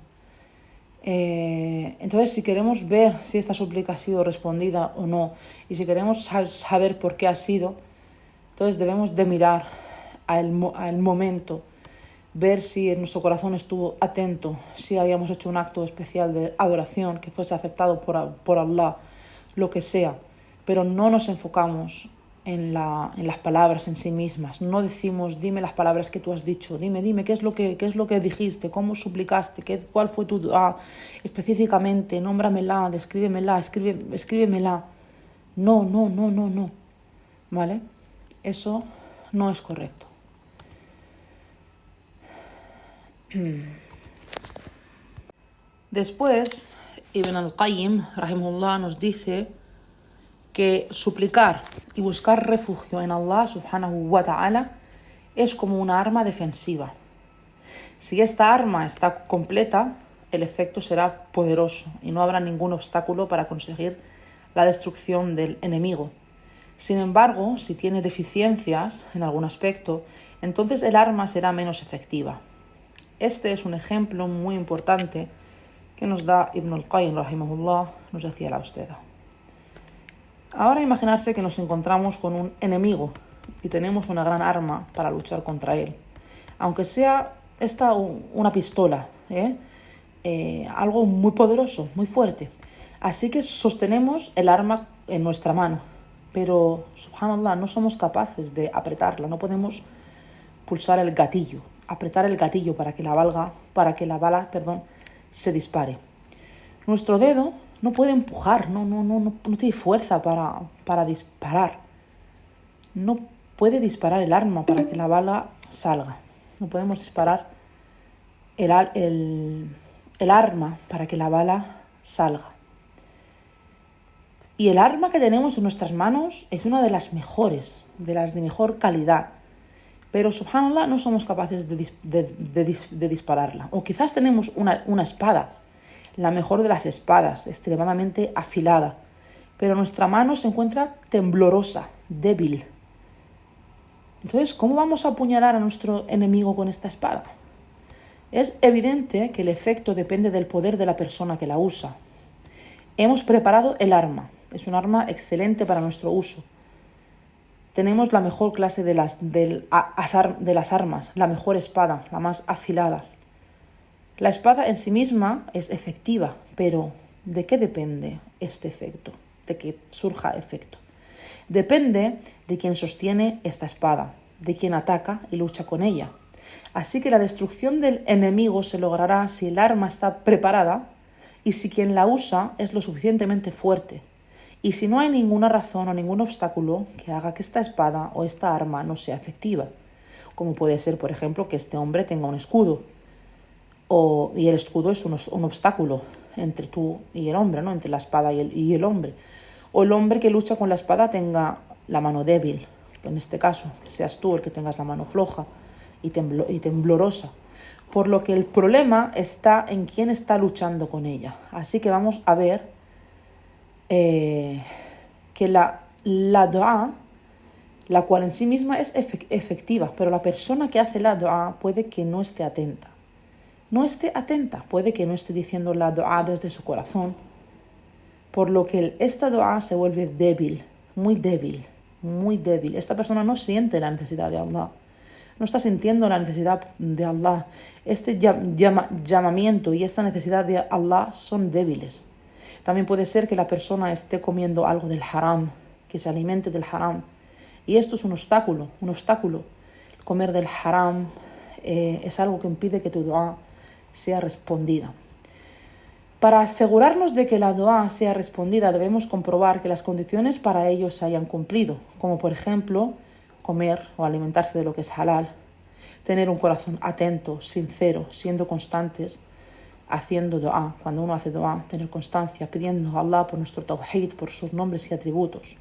Entonces, si queremos ver si esta súplica ha sido respondida o no, y si queremos saber por qué ha sido, entonces debemos de mirar al momento, ver si en nuestro corazón estuvo atento, si habíamos hecho un acto especial de adoración que fuese aceptado por Allah, lo que sea, pero no nos enfocamos en las palabras en sí mismas. No decimos, dime las palabras que tú has dicho, dime qué es lo que dijiste, cómo suplicaste, cuál fue tu dua, específicamente, nómbramela, descríbemela, escríbemela. No. ¿Vale? Eso no es correcto. Después, Ibn al-Qayyim, rahimahullah, nos dice que suplicar y buscar refugio en Allah subhanahu wa ta'ala es como una arma defensiva. Si esta arma está completa, el efecto será poderoso y no habrá ningún obstáculo para conseguir la destrucción del enemigo. Sin embargo, si tiene deficiencias en algún aspecto, entonces el arma será menos efectiva. Este es un ejemplo muy importante que nos da Ibn al-Qayyim, rahimahullah, nos decía la Austeda. Ahora imaginarse que nos encontramos con un enemigo y tenemos una gran arma para luchar contra él. Aunque sea esta una pistola, algo muy poderoso, muy fuerte. Así que sostenemos el arma en nuestra mano. Pero, subhanallah, no somos capaces de apretarla. No podemos pulsar el gatillo, apretar el gatillo para que la bala se dispare. Nuestro dedo no puede empujar, no tiene fuerza para disparar. No puede disparar el arma para que la bala salga. No podemos disparar el arma para que la bala salga. Y el arma que tenemos en nuestras manos es una de las mejores, de las de mejor calidad. Pero, subhanallah, no somos capaces de dispararla. O quizás tenemos una espada, la mejor de las espadas, extremadamente afilada. Pero nuestra mano se encuentra temblorosa, débil. Entonces, ¿cómo vamos a apuñalar a nuestro enemigo con esta espada? Es evidente que el efecto depende del poder de la persona que la usa. Hemos preparado el arma. Es un arma excelente para nuestro uso. Tenemos la mejor clase de las armas, la mejor espada, la más afilada. La espada en sí misma es efectiva, pero ¿de qué depende este efecto? De que surja efecto. Depende de quien sostiene esta espada, de quien ataca y lucha con ella. Así que la destrucción del enemigo se logrará si el arma está preparada y si quien la usa es lo suficientemente fuerte. Y si no hay ninguna razón o ningún obstáculo que haga que esta espada o esta arma no sea efectiva. Como puede ser, por ejemplo, que este hombre tenga un escudo. Y el escudo es un obstáculo entre tú y el hombre, ¿no? Entre la espada y el hombre. O el hombre que lucha con la espada tenga la mano débil. En este caso, que seas tú el que tengas la mano floja y temblorosa. Por lo que el problema está en quién está luchando con ella. Así que vamos a ver que la dua, la cual en sí misma es efectiva, pero la persona que hace la dua puede que no esté atenta. Puede que no esté diciendo la dua desde su corazón, por lo que esta dua se vuelve débil, muy débil. Esta persona no siente la necesidad de Allah, no está sintiendo la necesidad de Allah. Este llamamiento y esta necesidad de Allah son débiles. También puede ser que la persona esté comiendo algo del haram, que se alimente del haram. Y esto es un obstáculo. Comer del haram es algo que impide que tu dua sea respondida. Para asegurarnos de que la dua sea respondida, debemos comprobar que las condiciones para ello se hayan cumplido, como por ejemplo, comer o alimentarse de lo que es halal, tener un corazón atento, sincero, siendo constantes, haciendo dua. Cuando uno hace dua, tener constancia, pidiendo a Allah por nuestro tawhid, por sus nombres y atributos.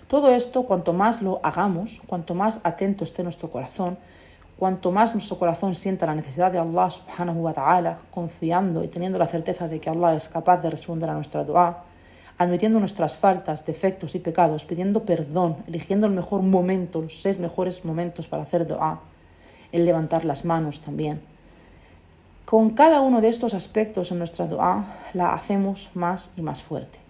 Todo esto, cuanto más lo hagamos, cuanto más atento esté nuestro corazón, cuanto más nuestro corazón sienta la necesidad de Allah subhanahu wa ta'ala, confiando y teniendo la certeza de que Allah es capaz de responder a nuestra dua, admitiendo nuestras faltas, defectos y pecados, pidiendo perdón, eligiendo el mejor momento, los 6 mejores momentos para hacer dua, el levantar las manos también. Con cada uno de estos aspectos en nuestra dua la hacemos más y más fuerte.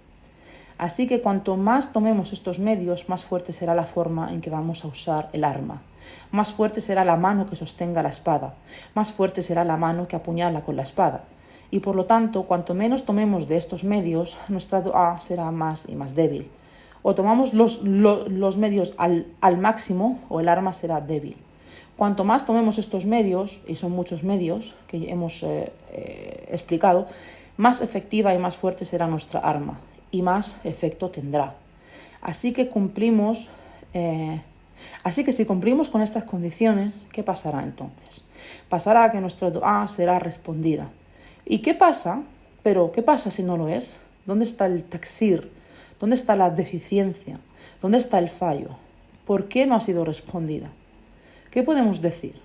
Así que cuanto más tomemos estos medios, más fuerte será la forma en que vamos a usar el arma. Más fuerte será la mano que sostenga la espada. Más fuerte será la mano que apuñala con la espada. Y por lo tanto, cuanto menos tomemos de estos medios, nuestra dua será más y más débil. O tomamos los medios al máximo, o el arma será débil. Cuanto más tomemos estos medios, y son muchos medios que hemos explicado, más efectiva y más fuerte será nuestra arma y más efecto tendrá. Así que si cumplimos con estas condiciones, ¿qué pasará entonces? Pasará que nuestra dua será respondida. ¿Y qué pasa? Pero, ¿qué pasa si no lo es? ¿Dónde está el taksir? ¿Dónde está la deficiencia? ¿Dónde está el fallo? ¿Por qué no ha sido respondida? ¿Qué podemos decir?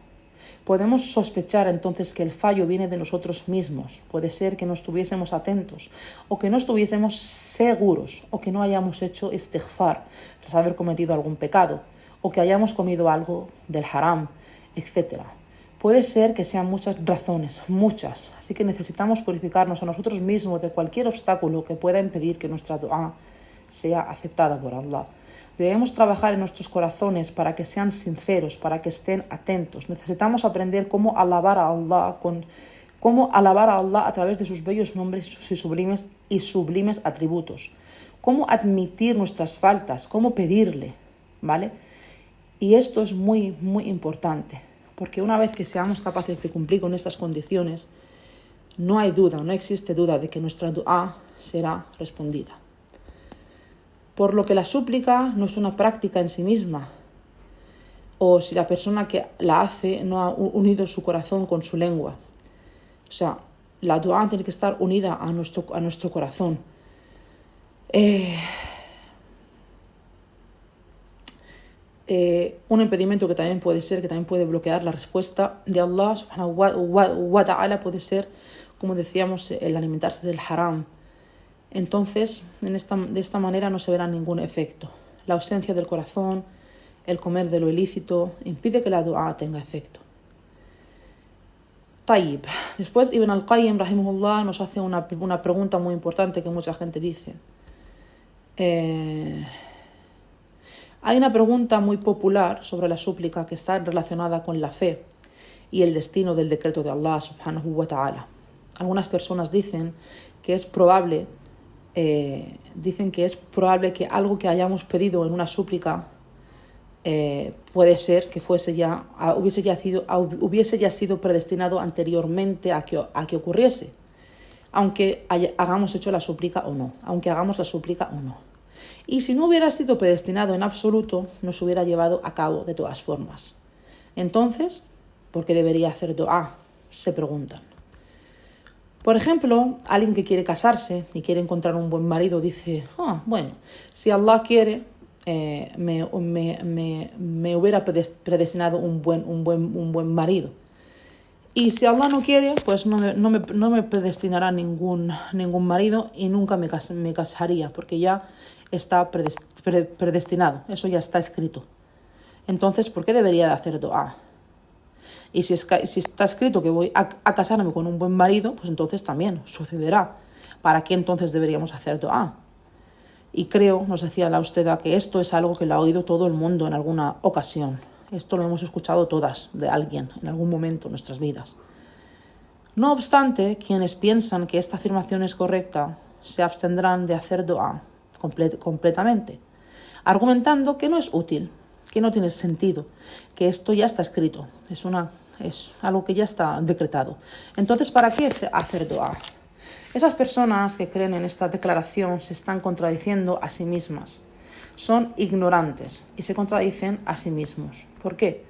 Podemos sospechar entonces que el fallo viene de nosotros mismos. Puede ser que no estuviésemos atentos, o que no estuviésemos seguros, o que no hayamos hecho istighfar tras haber cometido algún pecado, o que hayamos comido algo del haram, etc. Puede ser que sean muchas razones, muchas. Así que necesitamos purificarnos a nosotros mismos de cualquier obstáculo que pueda impedir que nuestra dua sea aceptada por Allah. Debemos trabajar en nuestros corazones para que sean sinceros, para que estén atentos. Necesitamos aprender cómo alabar a Allah a través de sus bellos nombres y sublimes atributos. Cómo admitir nuestras faltas, cómo pedirle, ¿vale? Y esto es muy, muy importante, porque una vez que seamos capaces de cumplir con estas condiciones, no hay duda, no existe duda de que nuestra dua será respondida. Por lo que la súplica no es una práctica en sí misma, o si la persona que la hace no ha unido su corazón con su lengua. O sea, la dua tiene que estar unida a nuestro corazón. Un impedimento que también puede bloquear la respuesta de Allah subhanahu wa ta'ala puede ser, como decíamos, el alimentarse del haram. Entonces, de esta manera no se verá ningún efecto. La ausencia del corazón, el comer de lo ilícito, impide que la dua tenga efecto. Tayyib. Después Ibn al-Qayyim, rahimahullah, nos hace una pregunta muy importante que mucha gente dice. Hay una pregunta muy popular sobre la súplica que está relacionada con la fe y el destino del decreto de Allah subhanahu wa ta'ala. Algunas personas dicen que es probable que algo que hayamos pedido en una súplica puede ser que hubiese ya sido predestinado anteriormente a que ocurriese, aunque hagamos la súplica o no. Y si no hubiera sido predestinado en absoluto, nos hubiera llevado a cabo de todas formas. Entonces, ¿por qué debería hacer dua?, se preguntan. Por ejemplo, alguien que quiere casarse y quiere encontrar un buen marido dice, bueno, si Allah quiere, me hubiera predestinado un buen marido. Y si Allah no quiere, pues no me predestinará ningún marido y nunca me casaría, porque ya está predestinado, eso ya está escrito. Entonces, ¿por qué debería de hacer dua? Y si está escrito que voy a casarme con un buen marido, pues entonces también sucederá. ¿Para qué entonces deberíamos hacer dua? Y creo, nos decía la Usteda, que esto es algo que lo ha oído todo el mundo en alguna ocasión. Esto lo hemos escuchado todas de alguien en algún momento en nuestras vidas. No obstante, quienes piensan que esta afirmación es correcta se abstendrán de hacer dua completamente, argumentando que no es útil, que no tiene sentido, que esto ya está escrito, es algo que ya está decretado. Entonces, ¿para qué hacer dua? Esas personas que creen en esta declaración se están contradiciendo a sí mismas. Son ignorantes y se contradicen a sí mismos. ¿Por qué?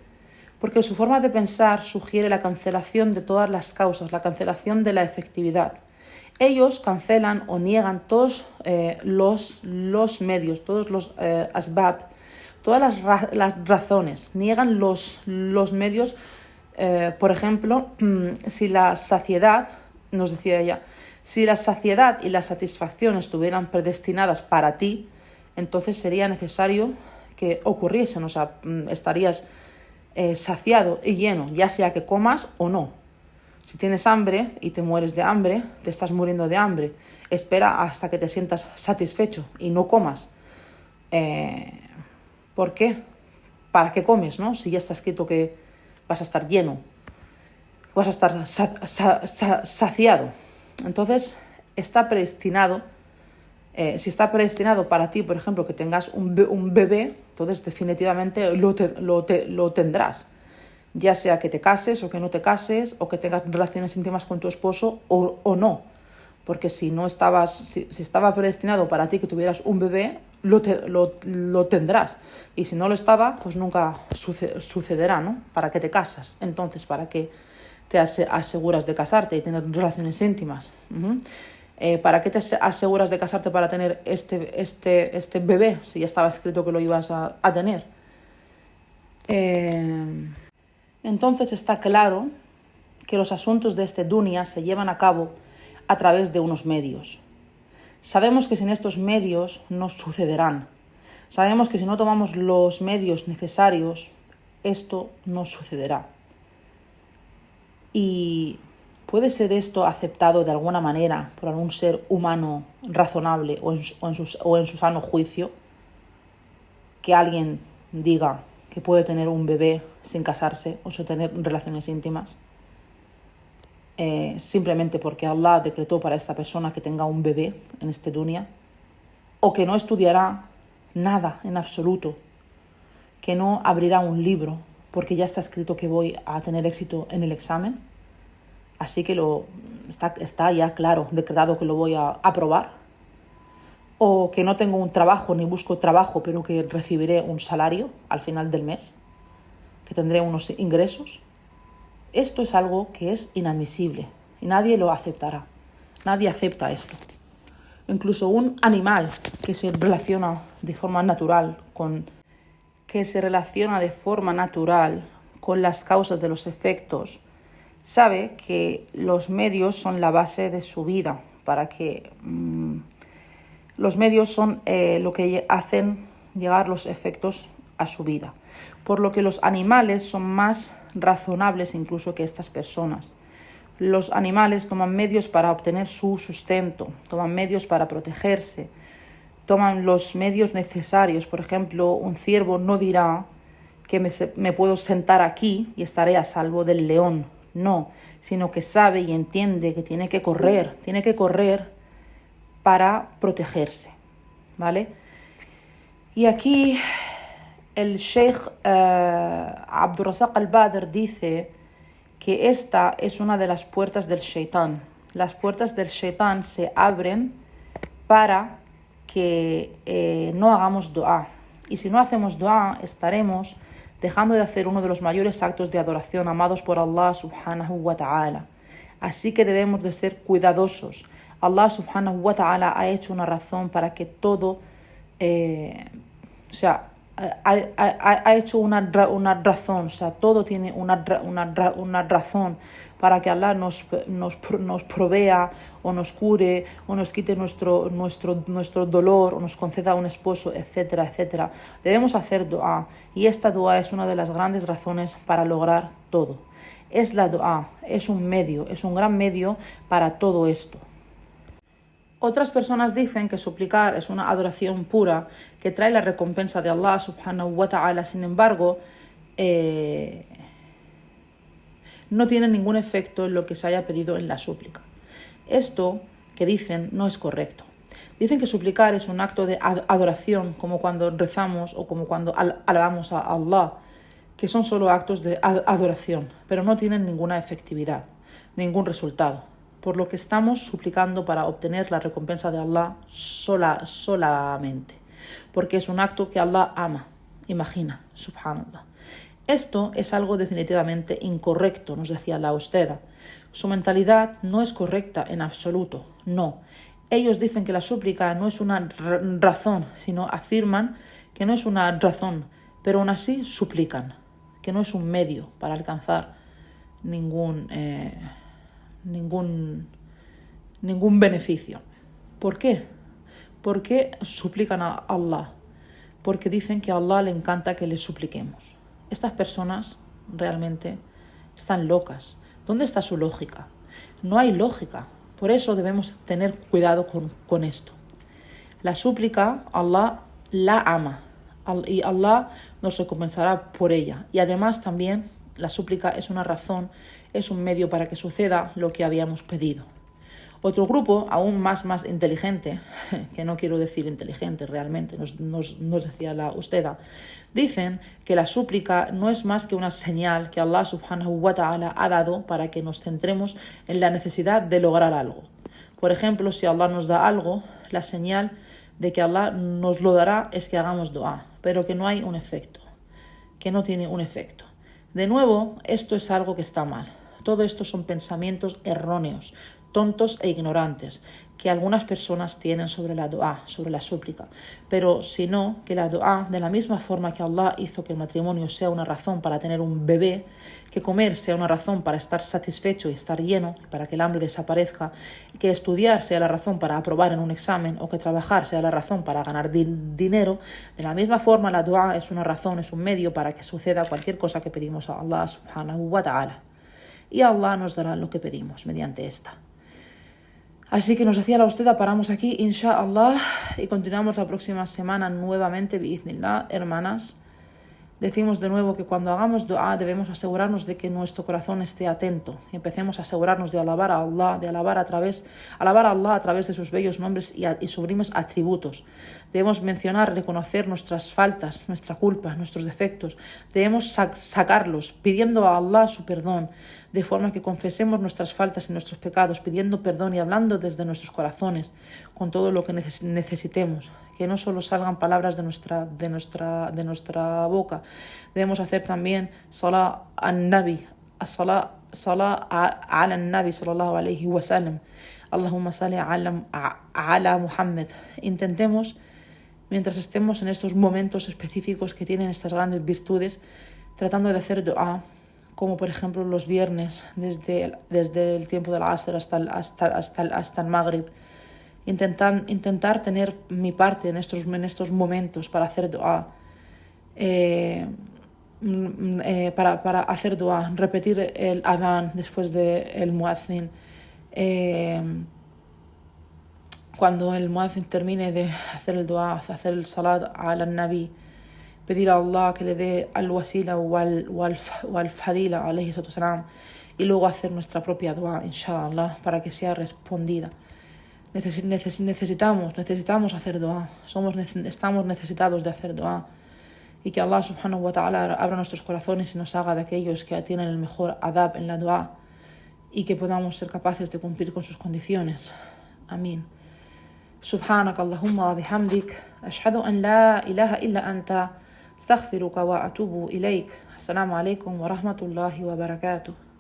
porque su forma de pensar sugiere la cancelación de todas las causas, la cancelación de la efectividad. Ellos cancelan o niegan todos los medios, todos los asbab, todas las razones, niegan los medios. Por ejemplo, si la saciedad, nos decía ella, si la saciedad y la satisfacción estuvieran predestinadas para ti, entonces sería necesario que ocurriesen, o sea, estarías saciado y lleno, ya sea que comas o no. Si tienes hambre y te mueres de hambre, te estás muriendo de hambre. Espera hasta que te sientas satisfecho y no comas. ¿Por qué? ¿Para qué comes, no? Si ya está escrito que vas a estar lleno, vas a estar saciado. Entonces, está predestinado. Si está predestinado para ti, por ejemplo, que tengas un bebé, entonces definitivamente lo tendrás. Ya sea que te cases o que no te cases, o que tengas relaciones íntimas con tu esposo o no. Porque si estaba predestinado para ti que tuvieras un bebé, lo tendrás. Y si no lo estaba, pues nunca sucederá, ¿no? ¿Para qué te casas? Entonces, ¿para qué te aseguras de casarte y tener relaciones íntimas? ¿Para qué te aseguras de casarte para tener este bebé si ya estaba escrito que lo ibas a tener? Entonces está claro que los asuntos de este dunya se llevan a cabo a través de unos medios. Sabemos que sin estos medios no sucederán. Sabemos que si no tomamos los medios necesarios, esto no sucederá. Y ¿puede ser esto aceptado de alguna manera por algún ser humano razonable o en su sano juicio? Que alguien diga que puede tener un bebé sin casarse o sin tener relaciones íntimas, simplemente porque Allah decretó para esta persona que tenga un bebé en este dunya, o que no estudiará nada en absoluto, que no abrirá un libro porque ya está escrito que voy a tener éxito en el examen, así que está ya claro, decretado que lo voy a aprobar, o que no tengo un trabajo ni busco trabajo, pero que recibiré un salario al final del mes, que tendré unos ingresos. Esto es algo que es inadmisible y nadie lo aceptará. Nadie acepta esto. Incluso un animal que se relaciona de forma natural con las causas de los efectos, sabe que los medios son la base de su vida, para que los medios son lo que hacen llegar los efectos a su vida. Por lo que los animales son más razonables incluso que estas personas. Los animales toman medios para obtener su sustento, toman medios para protegerse, toman los medios necesarios. Por ejemplo, un ciervo no dirá que me puedo sentar aquí y estaré a salvo del león. No, sino que sabe y entiende que tiene que correr para protegerse, ¿vale? Y aquí el Sheikh Abdurrazak al-Badr dice que esta es una de las puertas del Shaitán. Las puertas del Shaitán se abren para que no hagamos dua. Y si no hacemos dua, estaremos dejando de hacer uno de los mayores actos de adoración amados por Allah subhanahu wa ta'ala. Así que debemos de ser cuidadosos. Allah subhanahu wa ta'ala ha hecho una razón para que todo, ha hecho una razón, o sea, todo tiene una razón para que Allah nos provea o nos cure o nos quite nuestro dolor o nos conceda un esposo, etcétera, etcétera. Debemos hacer dua y esta dua es una de las grandes razones para lograr todo. Es la dua, es un gran medio para todo esto. Otras personas dicen que suplicar es una adoración pura que trae la recompensa de Allah subhanahu wa ta'ala. Sin embargo, no tiene ningún efecto en lo que se haya pedido en la súplica. Esto que dicen no es correcto. Dicen que suplicar es un acto de adoración, como cuando rezamos o como cuando alabamos a Allah, que son solo actos de adoración, pero no tienen ninguna efectividad, ningún resultado. Por lo que estamos suplicando para obtener la recompensa de Allah solamente, porque es un acto que Allah ama. Imagina, subhanallah. Esto es algo definitivamente incorrecto, nos decía la Usteda. Su mentalidad no es correcta en absoluto, no. Ellos dicen que la súplica no es una razón, sino afirman que no es una razón, pero aún así suplican, que no es un medio para alcanzar ningún beneficio. ¿Por qué? ¿Por qué suplican a Allah? Porque dicen que a Allah le encanta que le supliquemos. Estas personas realmente están locas. ¿Dónde está su lógica? No hay lógica. Por eso debemos tener cuidado con esto. La súplica, Allah la ama y Allah nos recompensará por ella. Y además también la súplica es una razón, es un medio para que suceda lo que habíamos pedido. Otro grupo, aún más inteligente, que no quiero decir inteligente realmente, nos decía la Usteda, dicen que la súplica no es más que una señal que Allah subhanahu wa ta'ala ha dado para que nos centremos en la necesidad de lograr algo. Por ejemplo, si Allah nos da algo, la señal de que Allah nos lo dará es que hagamos dua, pero que no hay un efecto, que no tiene un efecto. De nuevo, esto es algo que está mal. Todo esto son pensamientos erróneos, tontos e ignorantes que algunas personas tienen sobre la dua, sobre la súplica, pero si no, que la dua, de la misma forma que Allah hizo que el matrimonio sea una razón para tener un bebé, que comer sea una razón para estar satisfecho y estar lleno, para que el hambre desaparezca, que estudiar sea la razón para aprobar en un examen o que trabajar sea la razón para ganar dinero, de la misma forma la dua es una razón, es un medio para que suceda cualquier cosa que pedimos a Allah subhanahu wa ta'ala. Y Allah nos dará lo que pedimos mediante esta. Así que nos decía la Usteda, paramos aquí, inshallah, y continuamos la próxima semana nuevamente, biiznillah, hermanas. Decimos de nuevo que cuando hagamos dua debemos asegurarnos de que nuestro corazón esté atento. Empecemos a asegurarnos de alabar a Allah, de alabar a Allah a través de sus bellos nombres y sublimes atributos. Debemos mencionar, reconocer nuestras faltas, nuestra culpa, nuestros defectos. Debemos sacarlos, pidiendo a Allah su perdón, de forma que confesemos nuestras faltas y nuestros pecados, pidiendo perdón y hablando desde nuestros corazones, con todo lo que necesitemos. Que no solo salgan palabras de nuestra boca. Debemos hacer también salah al-Nabi, salah al-Nabi sallallahu alayhi wa sallam. Allahumma salli ala Muhammad. Intentemos, mientras estemos en estos momentos específicos que tienen estas grandes virtudes, tratando de hacer dua, como por ejemplo los viernes, desde el tiempo del Asr hasta el Maghrib. Intentar tener mi parte en estos momentos para hacer dua, para hacer dua, repetir el adán después del muazzin, cuando el muazzin termine de hacer el dua, hacer el salat al nabi, pedir a Allah que le dé al wasila o al fadila alayhi salam, y luego hacer nuestra propia dua, inshallah, para que sea respondida. Necesitamos hacer dua, estamos necesitados de hacer dua, y que Allah subhanahu wa ta'ala abra nuestros corazones y nos haga de aquellos que tienen el mejor adab en la dua, y que podamos ser capaces de cumplir con sus condiciones. Amén. Subhanak Allahumma wa bihamdik, ashhadu an la ilaha illa anta, astaghfiruka wa atubu ilayk. Assalamu alaikum wa rahmatullahi wa barakatuh.